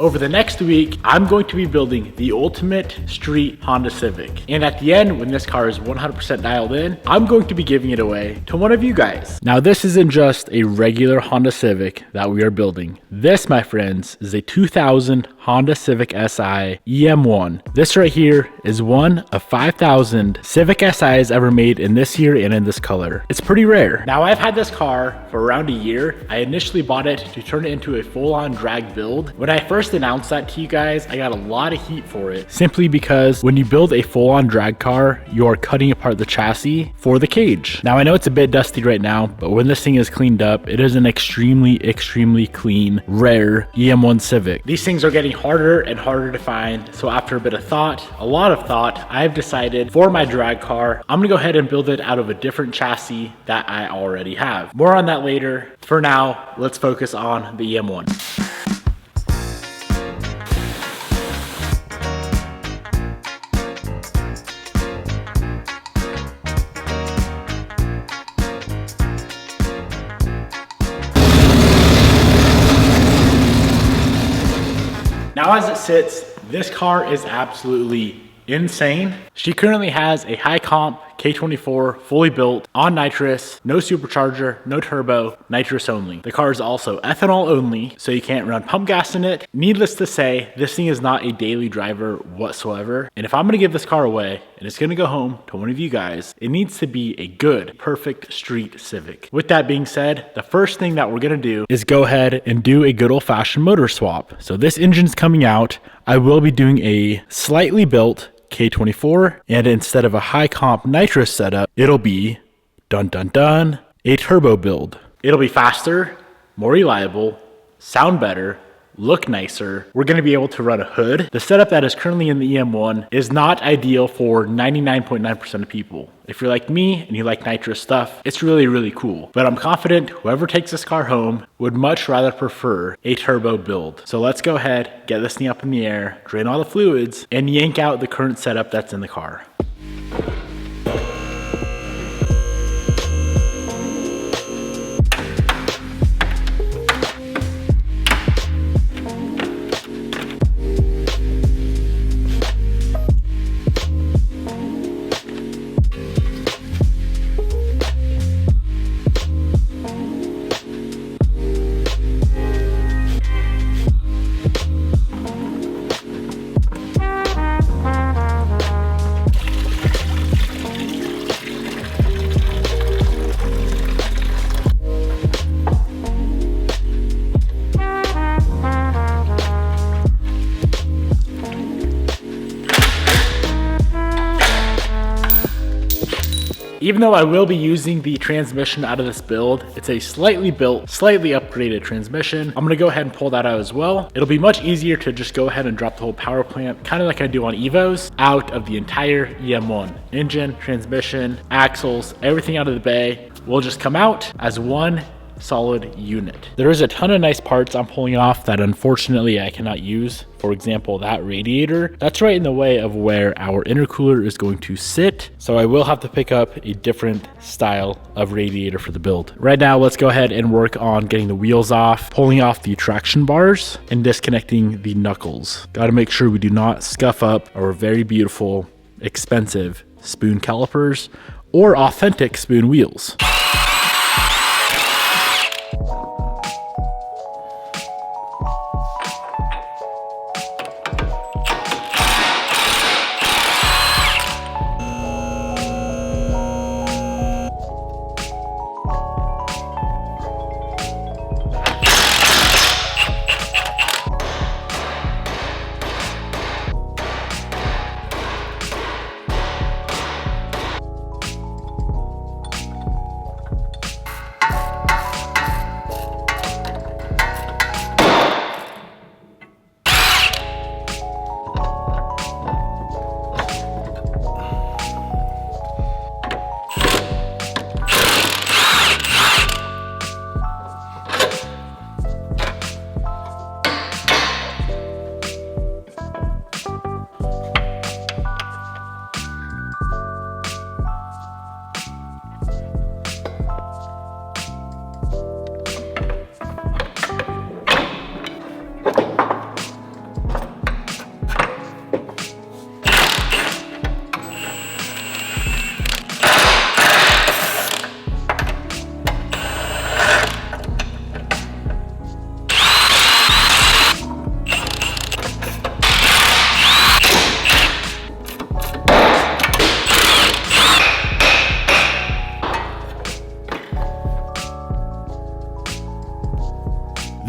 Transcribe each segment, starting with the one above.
Over the next week, I'm going to be building the ultimate street Honda Civic. And at the end, when this car is 100% dialed in, I'm going to be giving it away to one of you guys. Now, this isn't just a regular Honda Civic that we are building. This, my friends, is a 2000 Honda Civic Si EM1. This right here is one of 5,000 Civic SIs ever made in this year and in this color. It's pretty rare. Now, I've had this car for around a year. I initially bought it to turn it into a full-on drag build. When I first announced that to you guys, I got a lot of heat for it, simply because when you build a full-on drag car, you are cutting apart the chassis for the cage. Now, I know it's a bit dusty right now, but when this thing is cleaned up, it is an extremely clean, rare EM1 Civic. These things are getting harder and harder to find, so after a bit of thought, a lot of thought, I've decided for my drag car, I'm gonna go ahead and build it out of a different chassis that I already have. More on that later. For now, let's focus on the EM1. Now, as it sits, this car is absolutely insane. She currently has a high comp K24 fully built on nitrous, no supercharger, no turbo, nitrous only. The car is also ethanol only, so you can't run pump gas in it. Needless to say, this thing is not a daily driver whatsoever. And if I'm gonna give this car away and it's gonna go home to one of you guys, it needs to be a good, perfect street Civic. With that being said, the first thing that we're gonna do is go ahead and do a good old fashioned motor swap. So this engine's coming out. I will be doing a slightly built K24, and instead of a high comp nitrous setup, it'll be a turbo build. It'll be faster, more reliable, sound better, look nicer. We're going to be able to run a hood. The setup that is currently in the EM1 is not ideal for 99.9% of people. If you're like me and you like nitrous stuff, it's really cool. But I'm confident whoever takes this car home would much rather prefer a turbo build. So let's go ahead, get this thing up in the air, drain all the fluids, and yank out the current setup that's in the car. Even though I will be using the transmission out of this build, it's a slightly built, slightly upgraded transmission. I'm gonna go ahead and pull that out as well. It'll be much easier to just go ahead and drop the whole power plant, kind of like I do on Evos, out of the entire EM1. Engine, transmission, axles, everything out of the bay will just come out as one solid unit. There is a ton of nice parts I'm pulling off that unfortunately I cannot use. For example, that radiator, that's right in the way of where our intercooler is going to sit. So I will have to pick up a different style of radiator for the build. Right now, let's go ahead and work on getting the wheels off, pulling off the traction bars, and disconnecting the knuckles. Got to make sure we do not scuff up our very beautiful, expensive spoon calipers or authentic spoon wheels.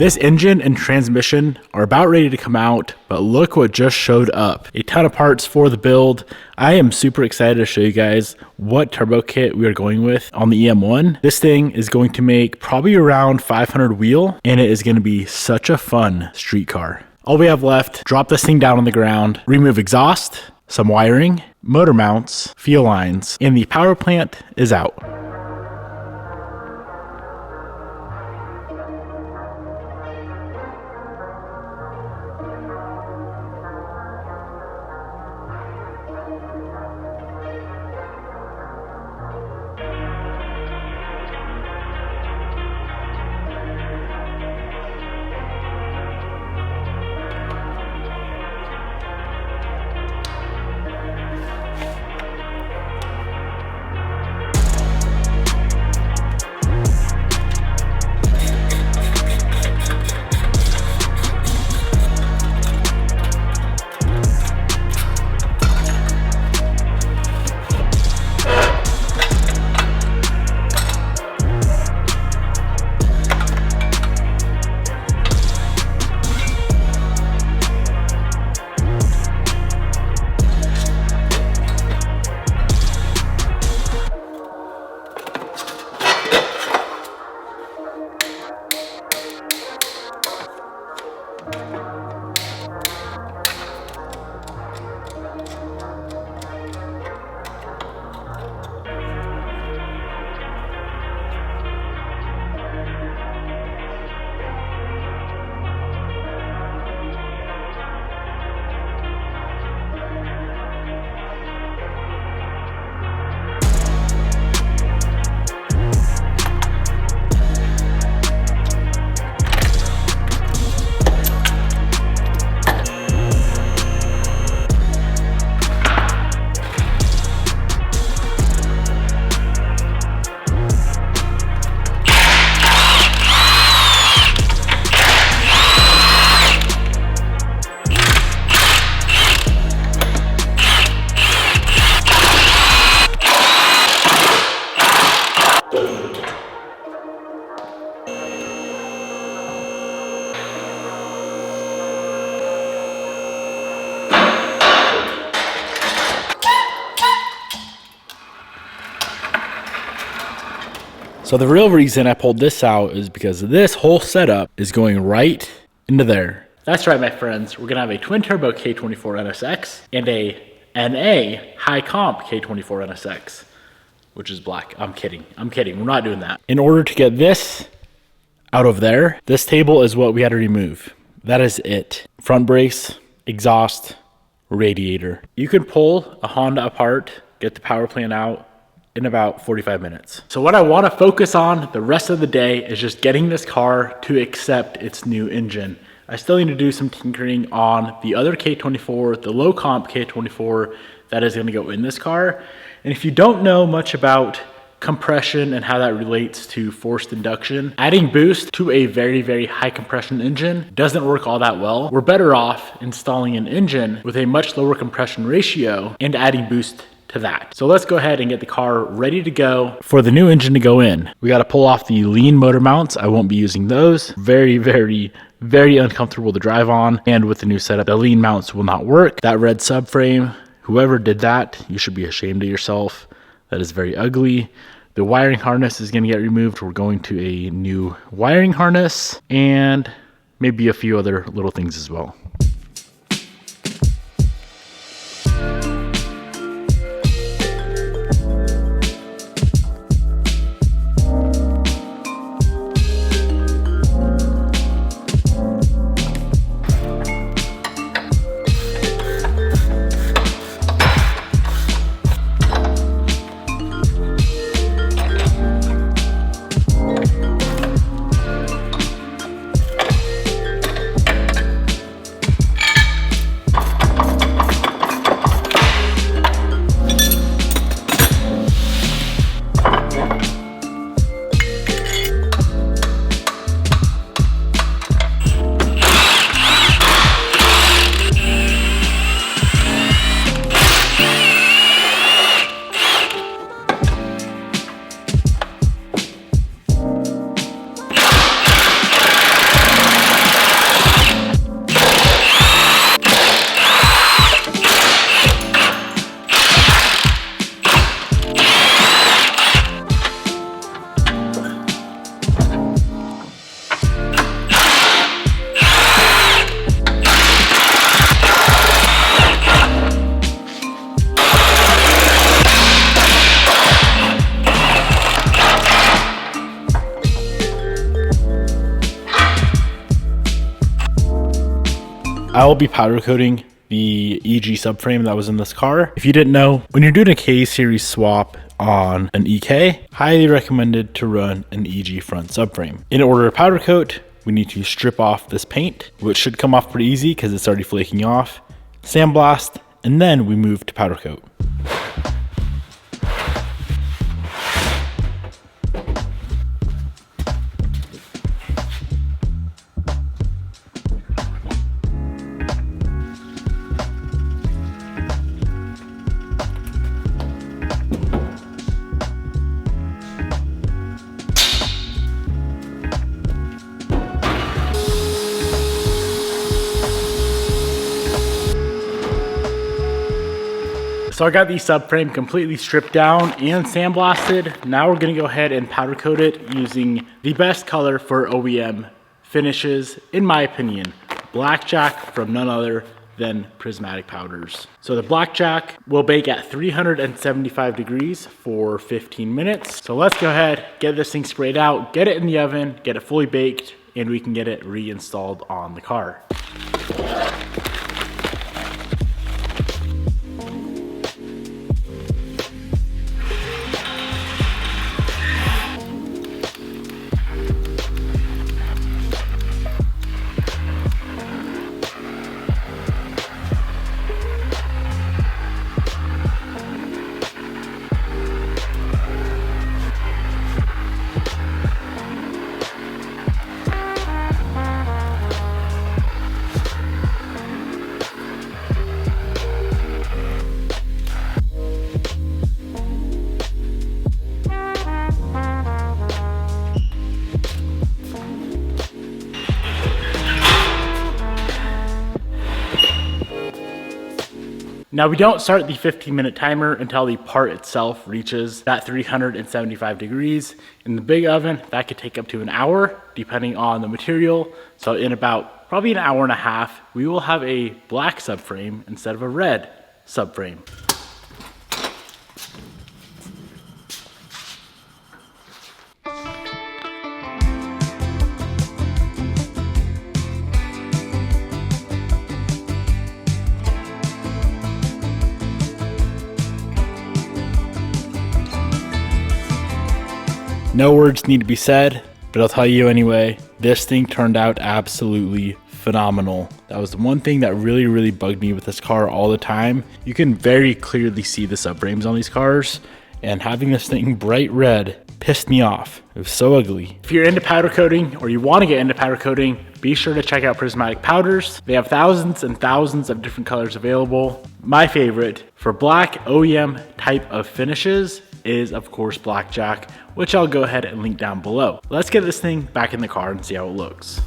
This engine and transmission are about ready to come out, but look what just showed up. A ton of parts for the build. I am super excited to show you guys what turbo kit we are going with on the EM1. This thing is going to make probably around 500 wheel, and it is going to be such a fun street car. All we have left, drop this thing down on the ground, remove exhaust, some wiring, motor mounts, fuel lines, and the power plant is out. So the real reason I pulled this out is because this whole setup is going right into there. That's right, my friends. We're gonna have a twin turbo K24 NSX and a NA high comp K24 NSX, which is black. I'm kidding. We're not doing that. In order to get this out of there, this table is what we had to remove. That is it. Front brace, exhaust, radiator. You can pull a Honda apart, get the power plant out in about 45 minutes. So what I want to focus on the rest of the day is just getting this car to accept its new engine. I still need to do some tinkering on the other K24, the low comp K24 that is going to go in this car. And if you don't know much about compression and how that relates to forced induction, adding boost to a very, very high compression engine doesn't work all that well. We're better off installing an engine with a much lower compression ratio and adding boost to that. So let's go ahead and get the car ready to go for the new engine to go in. We got to pull off the lean motor mounts. I won't be using those. Very, very, very uncomfortable to drive on. And with the new setup, the lean mounts will not work. That red subframe, whoever did that, you should be ashamed of yourself. That is very ugly. The wiring harness is going to get removed. We're going to a new wiring harness and maybe a few other little things as well. I will be powder coating the EG subframe that was in this car. If you didn't know, when you're doing a K series swap on an EK, highly recommended to run an EG front subframe. In order to powder coat, we need to strip off this paint, which should come off pretty easy because it's already flaking off, sandblast, and then we move to powder coat. So I got the subframe completely stripped down and sandblasted. Now we're gonna go ahead and powder coat it using the best color for OEM finishes, in my opinion, blackjack from none other than prismatic powders. So the blackjack will bake at 375 degrees for 15 minutes. So let's go ahead, get this thing sprayed out, get it in the oven, get it fully baked, and we can get it reinstalled on the car. Now we don't start the 15-minute timer until the part itself reaches that 375 degrees. In the big oven, that could take up to an hour, depending on the material. So in about probably an hour and a half, we will have a black subframe instead of a red subframe. No words need to be said, but I'll tell you anyway, this thing turned out absolutely phenomenal. That was the one thing that really bugged me with this car all the time. You can very clearly see the subframes on these cars, and having this thing bright red pissed me off. It was so ugly. If you're into powder coating or you want to get into powder coating, be sure to check out Prismatic Powders. They have thousands and thousands of different colors available. My favorite for black OEM type of finishes is of course blackjack, which I'll go ahead and link down below. Let's get this thing back in the car and see how it looks.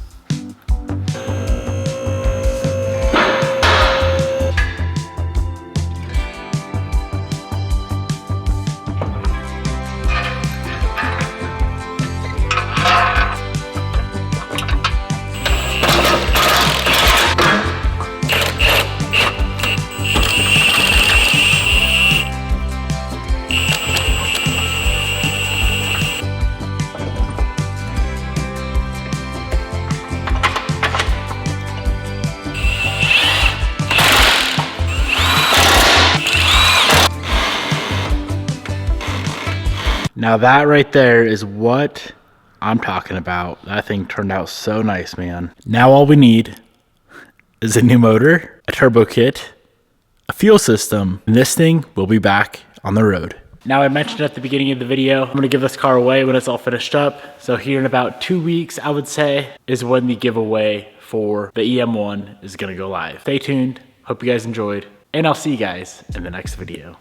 Now that right there is what I'm talking about. That thing turned out so nice, man. Now all we need is a new motor, a turbo kit, a fuel system, and this thing will be back on the road. Now I mentioned at the beginning of the video, I'm gonna give this car away when it's all finished up. So here in about 2 weeks, I would say, is when the giveaway for the EM1 is gonna go live. Stay tuned, hope you guys enjoyed, and I'll see you guys in the next video.